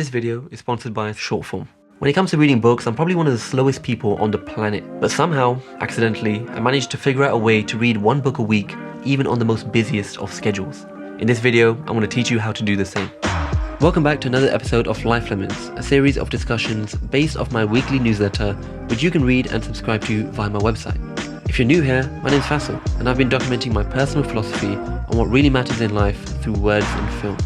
This video is sponsored by Shortform. When it comes to reading books, I'm probably one of the slowest people on the planet. But somehow, accidentally, I managed to figure out a way to read one book a week, even on the most busiest of schedules. In this video, I'm going to teach you how to do the same. Welcome back to another episode of Life Lemons, a series of discussions based off my weekly newsletter, which you can read and subscribe to via my website. If you're new here, my name's Faisal, and I've been documenting my personal philosophy on what really matters in life through words and film.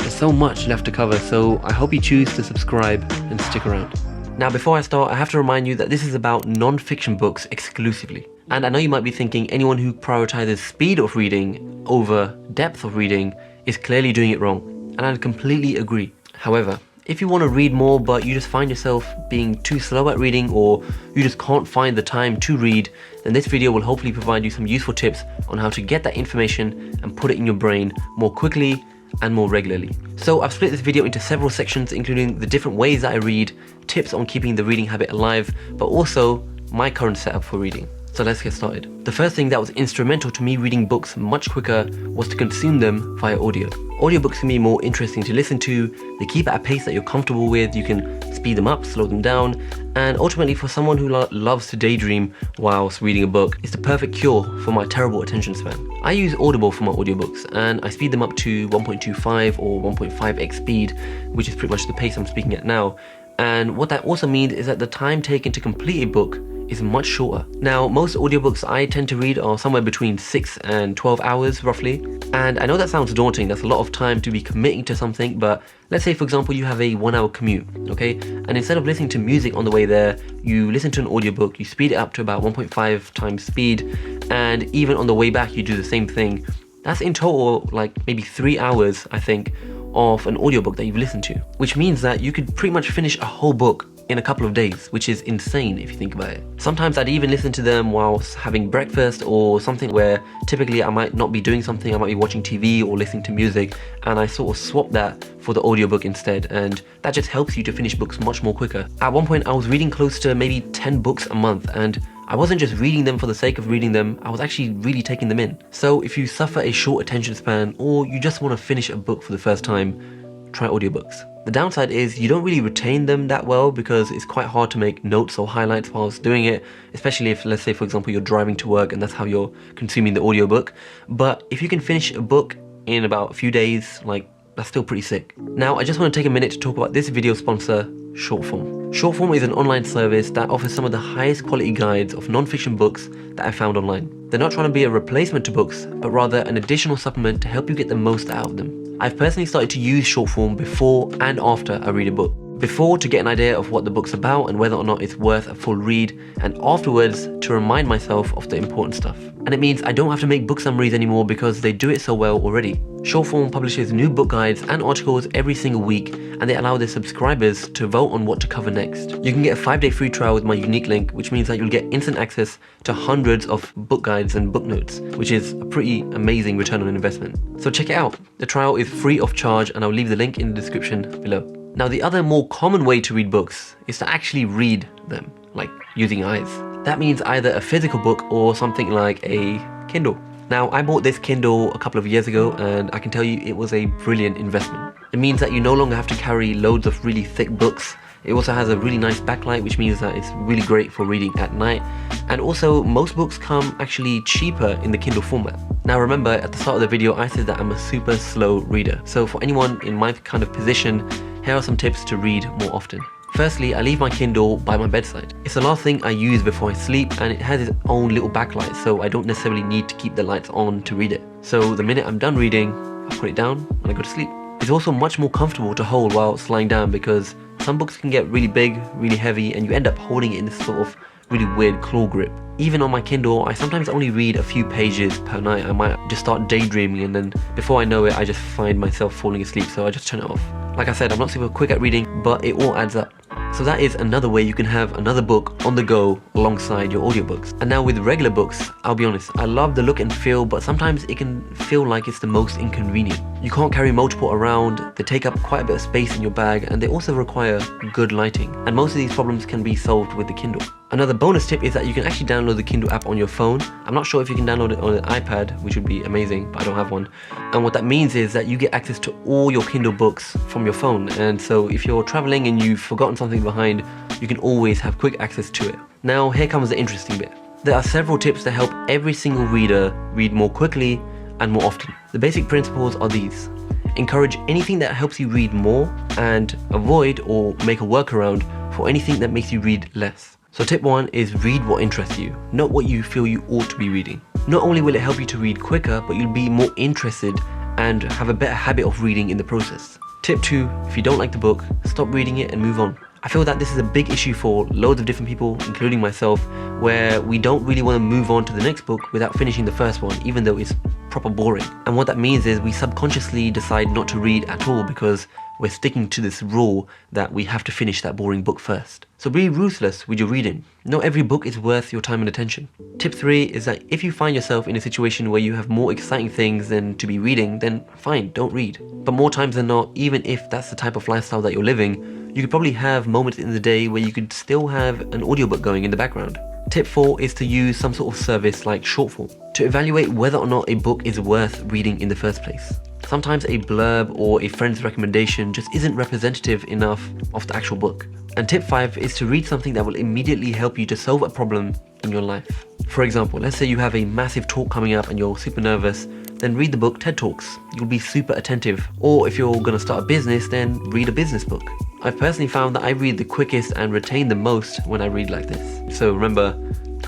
There's so much left to cover, so I hope you choose to subscribe and stick around. Now, before I start, I have to remind you that this is about non-fiction books exclusively. And I know you might be thinking anyone who prioritizes speed of reading over depth of reading is clearly doing it wrong. And I completely agree. However, if you want to read more but you just find yourself being too slow at reading, or you just can't find the time to read, then this video will hopefully provide you some useful tips on how to get that information and put it in your brain more quickly and more regularly. So I've split this video into several sections, including the different ways that I read, tips on keeping the reading habit alive, but also my current setup for reading. So let's get started. The first thing that was instrumental to me reading books much quicker was to consume them via audio. Audiobooks can be more interesting to listen to, they keep at a pace that you're comfortable with, you can speed them up, slow them down, and ultimately for someone who loves to daydream whilst reading a book, it's the perfect cure for my terrible attention span. I use Audible for my audiobooks, and I speed them up to 1.25 or 1.5x speed, which is pretty much the pace I'm speaking at now. And what that also means is that the time taken to complete a book is much shorter. Now, most audiobooks I tend to read are somewhere between 6 and 12 hours roughly. And I know that sounds daunting, that's a lot of time to be committing to something, but let's say for example you have a 1 hour commute, okay? And instead of listening to music on the way there, you listen to an audiobook, you speed it up to about 1.5 times speed, and even on the way back you do the same thing. That's in total like maybe 3 hours, I think, of an audiobook that you've listened to, which means that you could pretty much finish a whole book in a couple of days, which is insane if you think about it. Sometimes I'd even listen to them whilst having breakfast or something where typically I might not be doing something, I might be watching TV or listening to music, and I sort of swap that for the audiobook instead, and that just helps you to finish books much more quicker. At one point I was reading close to maybe 10 books a month, and I wasn't just reading them for the sake of reading them, I was actually really taking them in. So if you suffer a short attention span, or you just want to finish a book for the first time, try audiobooks. The downside is you don't really retain them that well because it's quite hard to make notes or highlights whilst doing it, especially if, let's say for example, you're driving to work and that's how you're consuming the audiobook. But if you can finish a book in about a few days, like, that's still pretty sick. Now, I just want to take a minute to talk about this video sponsor, Shortform. Shortform is an online service that offers some of the highest quality guides of non-fiction books that I found online. They're not trying to be a replacement to books, but rather an additional supplement to help you get the most out of them. I've personally started to use Shortform before and after I read a book. Before, to get an idea of what the book's about and whether or not it's worth a full read, and afterwards to remind myself of the important stuff. And it means I don't have to make book summaries anymore because they do it so well already. Shortform publishes new book guides and articles every single week, and they allow their subscribers to vote on what to cover next. You can get a 5-day free trial with my unique link, which means that you'll get instant access to hundreds of book guides and book notes, which is a pretty amazing return on investment. So check it out. The trial is free of charge, and I'll leave the link in the description below. Now, the other more common way to read books is to actually read them, like using eyes. That means either a physical book or something like a Kindle. Now, I bought this Kindle a couple of years ago, and I can tell you it was a brilliant investment. It means that you no longer have to carry loads of really thick books. It also has a really nice backlight, which means that it's really great for reading at night. And also, most books come actually cheaper in the Kindle format. Now remember, at the start of the video, I said that I'm a super slow reader. So for anyone in my kind of position, here are some tips to read more often. Firstly, I leave my Kindle by my bedside. It's the last thing I use before I sleep, and it has its own little backlight, so I don't necessarily need to keep the lights on to read it. So the minute I'm done reading, I put it down and I go to sleep. It's also much more comfortable to hold while lying down because some books can get really big, really heavy, and you end up holding it in this sort of really weird claw grip. Even on my Kindle, I sometimes only read a few pages per night. I might just start daydreaming, and then before I know it, I just find myself falling asleep, so I just turn it off. Like I said, I'm not super quick at reading, but it all adds up. So that is another way you can have another book on the go alongside your audiobooks. And now with regular books, I'll be honest, I love the look and feel, but sometimes it can feel like it's the most inconvenient. You can't carry multiple around, they take up quite a bit of space in your bag, and they also require good lighting. And most of these problems can be solved with the Kindle. Another bonus tip is that you can actually download the Kindle app on your phone. I'm not sure if you can download it on an iPad, which would be amazing, but I don't have one. And what that means is that you get access to all your Kindle books from your phone. And so if you're traveling and you've forgotten something behind, you can always have quick access to it. Now, here comes the interesting bit. There are several tips that help every single reader read more quickly and more often. The basic principles are these. Encourage anything that helps you read more and avoid or make a workaround for anything that makes you read less. So tip 1 is read what interests you, not what you feel you ought to be reading. Not only will it help you to read quicker, but you'll be more interested and have a better habit of reading in the process. Tip 2, if you don't like the book, stop reading it and move on. I feel that this is a big issue for loads of different people, including myself, where we don't really want to move on to the next book without finishing the first one, even though it's proper boring. And what that means is we subconsciously decide not to read at all because we're sticking to this rule that we have to finish that boring book first. So be ruthless with your reading. Not every book is worth your time and attention. Tip 3 is that if you find yourself in a situation where you have more exciting things than to be reading, then fine, don't read. But more times than not, even if that's the type of lifestyle that you're living, you could probably have moments in the day where you could still have an audiobook going in the background. Tip 4 is to use some sort of service like Shortform to evaluate whether or not a book is worth reading in the first place. Sometimes a blurb or a friend's recommendation just isn't representative enough of the actual book. And tip 5 is to read something that will immediately help you to solve a problem in your life. For example, let's say you have a massive talk coming up and you're super nervous, then read the book TED Talks. You'll be super attentive. Or if you're going to start a business, then read a business book. I've personally found that I read the quickest and retain the most when I read like this. So remember,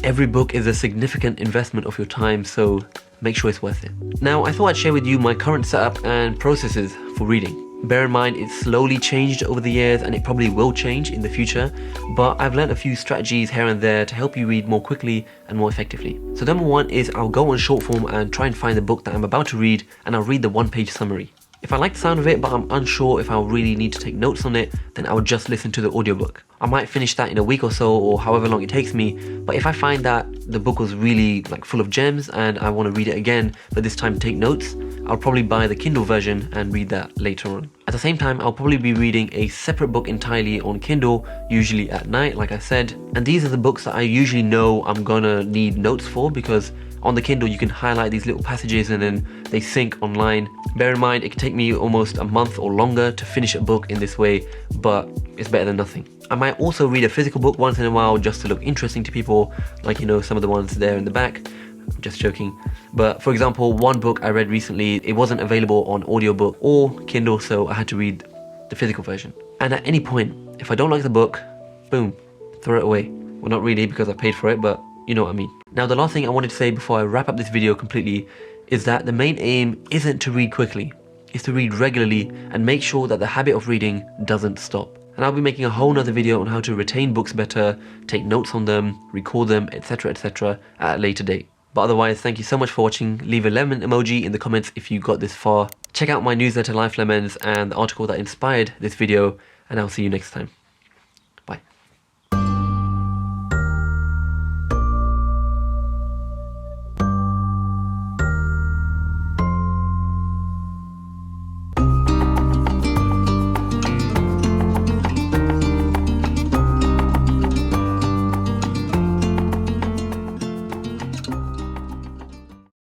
every book is a significant investment of your time, so make sure it's worth it. Now, I thought I'd share with you my current setup and processes for reading. Bear in mind, it's slowly changed over the years and it probably will change in the future, but I've learned a few strategies here and there to help you read more quickly and more effectively. So number 1 is I'll go on Shortform and try and find the book that I'm about to read, and I'll read the one-page summary. If I like the sound of it but I'm unsure if I'll really need to take notes on it, then I would just listen to the audiobook. I might finish that in a week or so, or however long it takes me, but if I find that the book was really full of gems and I want to read it again, but this time take notes, I'll probably buy the Kindle version and read that later on. At the same time, I'll probably be reading a separate book entirely on Kindle, usually at night, like I said. And these are the books that I usually know I'm gonna need notes for, because on the Kindle you can highlight these little passages and then they sync online. Bear in mind, it can take me almost a month or longer to finish a book in this way, but it's better than nothing. I might also read a physical book once in a while just to look interesting to people, like some of the ones there in the back. I'm just joking. But for example, one book I read recently, it wasn't available on audiobook or Kindle, so I had to read the physical version. And at any point, if I don't like the book, boom, throw it away. Well, not really, because I paid for it, but you know what I mean. Now, the last thing I wanted to say before I wrap up this video completely is that the main aim isn't to read quickly, it's to read regularly and make sure that the habit of reading doesn't stop. And I'll be making a whole nother video on how to retain books better, take notes on them, record them, etc. at a later date. But otherwise, thank you so much for watching. Leave a lemon emoji in the comments if you got this far. Check out my newsletter Life Lemons and the article that inspired this video, and I'll see you next time.